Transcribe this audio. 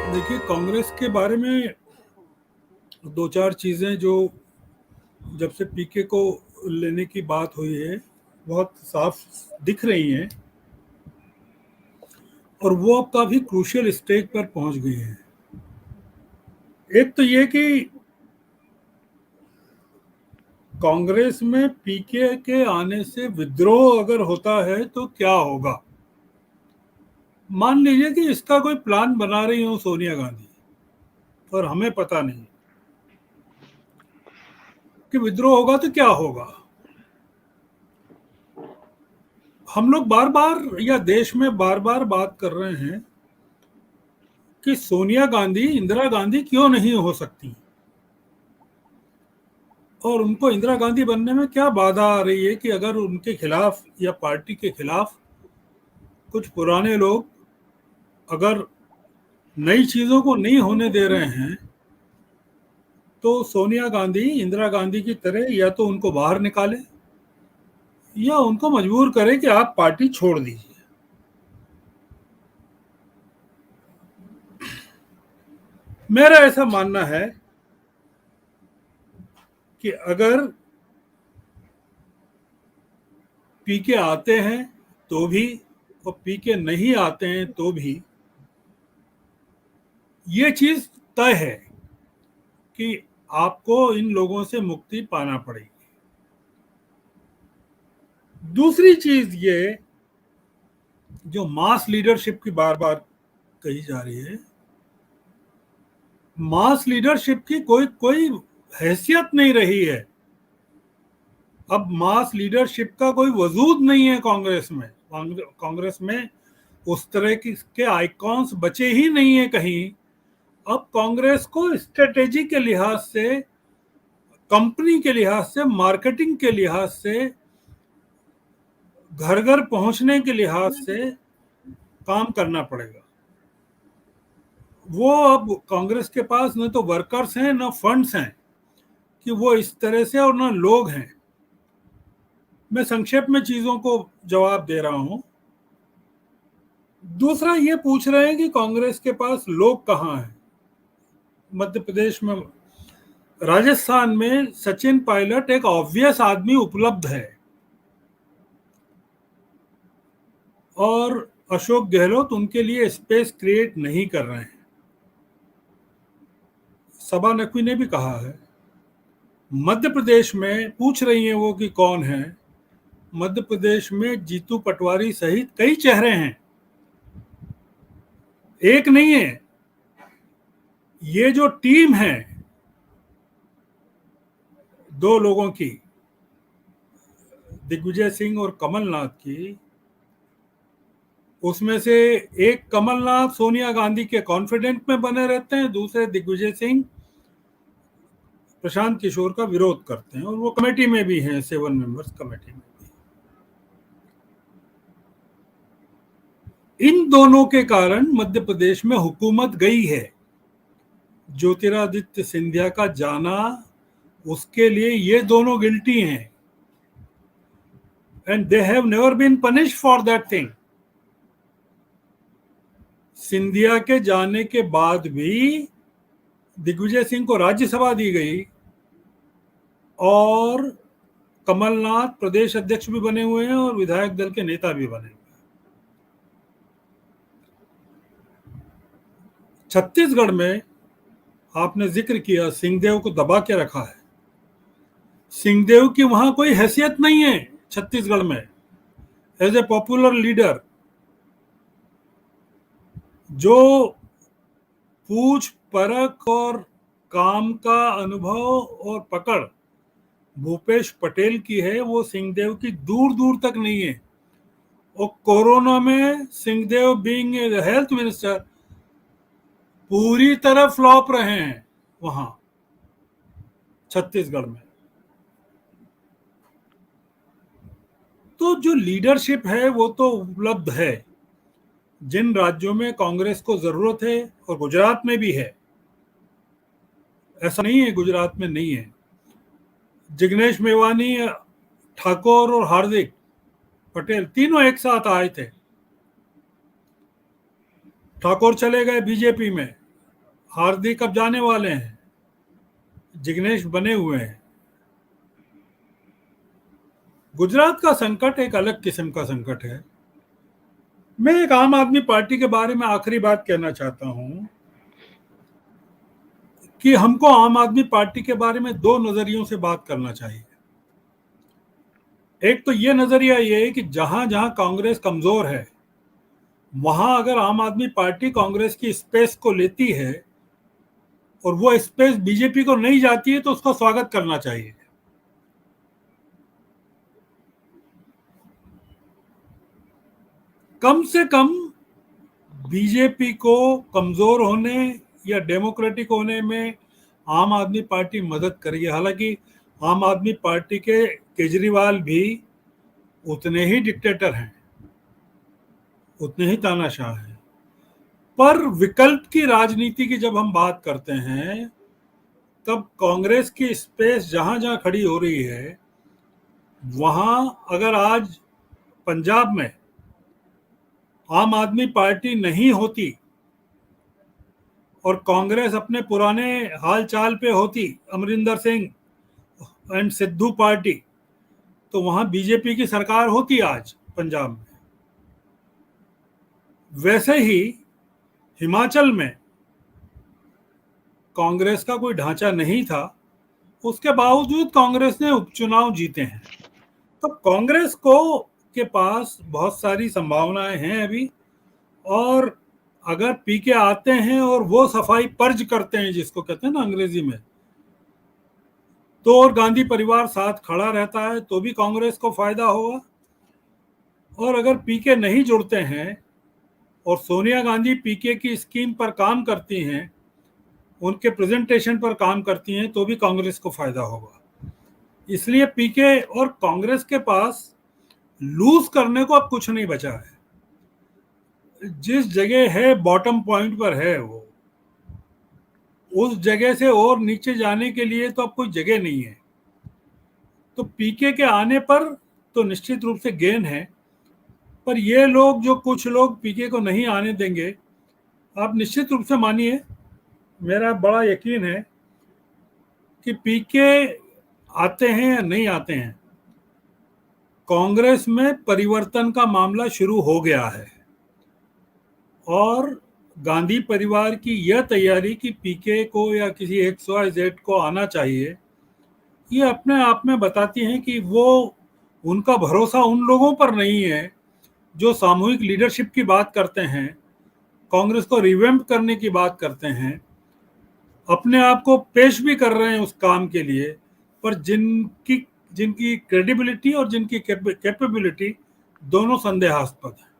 देखिए, कांग्रेस के बारे में दो चार चीज़ें जो जब से पीके को लेने की बात हुई है बहुत साफ दिख रही हैं और वो अब काफ़ी क्रूशियल स्टेज पर पहुंच गई हैं। एक तो ये कि कांग्रेस में पीके के आने से विद्रोह अगर होता है तो क्या होगा। मान लीजिए कि इसका कोई प्लान बना रही हो सोनिया गांधी और हमें पता नहीं कि विद्रोह होगा तो क्या होगा। हम लोग बार बार या देश में बार बार बात कर रहे हैं कि सोनिया गांधी इंदिरा गांधी क्यों नहीं हो सकती और उनको इंदिरा गांधी बनने में क्या बाधा आ रही है कि अगर उनके खिलाफ या पार्टी के खिलाफ कुछ पुराने लोग अगर नई चीजों को नहीं होने दे रहे हैं तो सोनिया गांधी इंदिरा गांधी की तरह या तो उनको बाहर निकाले या उनको मजबूर करे कि आप पार्टी छोड़ दीजिए। मेरा ऐसा मानना है कि अगर पीके आते हैं तो भी और पीके नहीं आते हैं तो भी ये चीज तय है कि आपको इन लोगों से मुक्ति पाना पड़ेगी। दूसरी चीज ये जो मास लीडरशिप की बार बार कही जा रही है, मास लीडरशिप की कोई कोई हैसियत नहीं रही है। अब मास लीडरशिप का कोई वजूद नहीं है कांग्रेस में। कांग्रेस में उस तरह के आइकॉन्स बचे ही नहीं है कहीं। अब कांग्रेस को स्ट्रेटेजी के लिहाज से, कंपनी के लिहाज से, मार्केटिंग के लिहाज से, घर घर पहुंचने के लिहाज से काम करना पड़ेगा। वो अब कांग्रेस के पास न तो वर्कर्स हैं न फंड्स हैं कि वो इस तरह से, और न लोग हैं। मैं संक्षेप में चीजों को जवाब दे रहा हूं। दूसरा ये पूछ रहे हैं कि कांग्रेस के पास लोग कहाँ हैं। मध्य प्रदेश में, राजस्थान में सचिन पायलट एक ऑब्वियस आदमी उपलब्ध है और अशोक गहलोत उनके लिए स्पेस क्रिएट नहीं कर रहे हैं। सबा नकवी ने भी कहा है। मध्य प्रदेश में पूछ रही हैं वो कि कौन है। मध्य प्रदेश में जीतू पटवारी सहित कई चेहरे हैं, एक नहीं है। ये जो टीम है दो लोगों की, दिग्विजय सिंह और कमलनाथ की, उसमें से एक कमलनाथ सोनिया गांधी के कॉन्फिडेंट में बने रहते हैं, दूसरे दिग्विजय सिंह प्रशांत किशोर का विरोध करते हैं और वो कमेटी में भी हैं, 7 मेंबर्स कमेटी में भी। इन दोनों के कारण मध्य प्रदेश में हुकूमत गई है। ज्योतिरादित्य सिंधिया का जाना, उसके लिए ये दोनों गिल्टी हैं and they have never been punished for that thing. Scindia के जाने के बाद भी दिग्विजय सिंह को राज्यसभा दी गई और कमलनाथ प्रदेश अध्यक्ष भी बने हुए हैं और विधायक दल के नेता भी बने हुए हैं। छत्तीसगढ़ में आपने जिक्र किया, सिंहदेव को दबा के रखा है। सिंहदेव की वहां कोई हैसियत नहीं है छत्तीसगढ़ में एज ए पॉपुलर लीडर। जो पूछ परख और काम का अनुभव और पकड़ भूपेश पटेल की है, वो सिंहदेव की दूर दूर तक नहीं है। और कोरोना में सिंहदेव बीइंग हेल्थ मिनिस्टर पूरी तरह फ्लॉप रहे हैं वहां छत्तीसगढ़ में। तो जो लीडरशिप है वो तो उपलब्ध है जिन राज्यों में कांग्रेस को जरूरत है, और गुजरात में भी है। ऐसा नहीं है गुजरात में नहीं है। जिग्नेश मेवानी, ठाकुर और हार्दिक पटेल तीनों एक साथ आए थे। ठाकुर चले गए बीजेपी में, हार्दिक अब जाने वाले हैं, जिग्नेश बने हुए हैं। गुजरात का संकट एक अलग किस्म का संकट है। मैं एक आम आदमी पार्टी के बारे में आखिरी बात कहना चाहता हूं कि हमको आम आदमी पार्टी के बारे में दो नजरियों से बात करना चाहिए। एक तो ये नजरिया ये है कि जहां जहां कांग्रेस कमजोर है, वहां अगर आम आदमी पार्टी कांग्रेस की स्पेस को लेती है और वो स्पेस बीजेपी को नहीं जाती है, तो उसका स्वागत करना चाहिए। कम से कम बीजेपी को कमजोर होने या डेमोक्रेटिक होने में आम आदमी पार्टी मदद करेगी। हालांकि आम आदमी पार्टी के केजरीवाल भी उतने ही डिक्टेटर हैं, उतने ही तानाशाह हैं। पर विकल्प की राजनीति की जब हम बात करते हैं, तब कांग्रेस की स्पेस जहां जहां खड़ी हो रही है, वहां अगर आज पंजाब में आम आदमी पार्टी नहीं होती और कांग्रेस अपने पुराने हाल चाल पे होती, अमरिंदर सिंह एंड सिद्धू पार्टी, तो वहां बीजेपी की सरकार होती आज पंजाब में। वैसे ही हिमाचल में कांग्रेस का कोई ढांचा नहीं था, उसके बावजूद कांग्रेस ने उपचुनाव जीते हैं। तो कांग्रेस को के पास बहुत सारी संभावनाएं हैं अभी। और अगर पीके आते हैं और वो सफाई पर्ज करते हैं, जिसको कहते हैं ना अंग्रेजी में, तो और गांधी परिवार साथ खड़ा रहता है, तो भी कांग्रेस को फायदा होगा। और अगर पीके नहीं जुड़ते हैं और सोनिया गांधी पीके की स्कीम पर काम करती हैं, उनके प्रेजेंटेशन पर काम करती हैं, तो भी कांग्रेस को फायदा होगा। इसलिए पीके और कांग्रेस के पास लूज करने को अब कुछ नहीं बचा है। जिस जगह है, बॉटम पॉइंट पर है वो, उस जगह से और नीचे जाने के लिए तो अब कोई जगह नहीं है। तो पीके के आने पर तो निश्चित रूप से गेन है। पर ये लोग, जो कुछ लोग पीके को नहीं आने देंगे, आप निश्चित रूप से मानिए, मेरा बड़ा यकीन है कि पीके आते हैं या नहीं आते हैं, कांग्रेस में परिवर्तन का मामला शुरू हो गया है। और गांधी परिवार की यह तैयारी कि पीके को या किसी XYZ को आना चाहिए, ये अपने आप में बताती हैं कि वो, उनका भरोसा उन लोगों पर नहीं है जो सामूहिक लीडरशिप की बात करते हैं, कांग्रेस को रिवैम्प करने की बात करते हैं, अपने आप को पेश भी कर रहे हैं उस काम के लिए, पर जिनकी जिनकी क्रेडिबिलिटी और जिनकी कैपेबिलिटी दोनों संदेहास्पद है।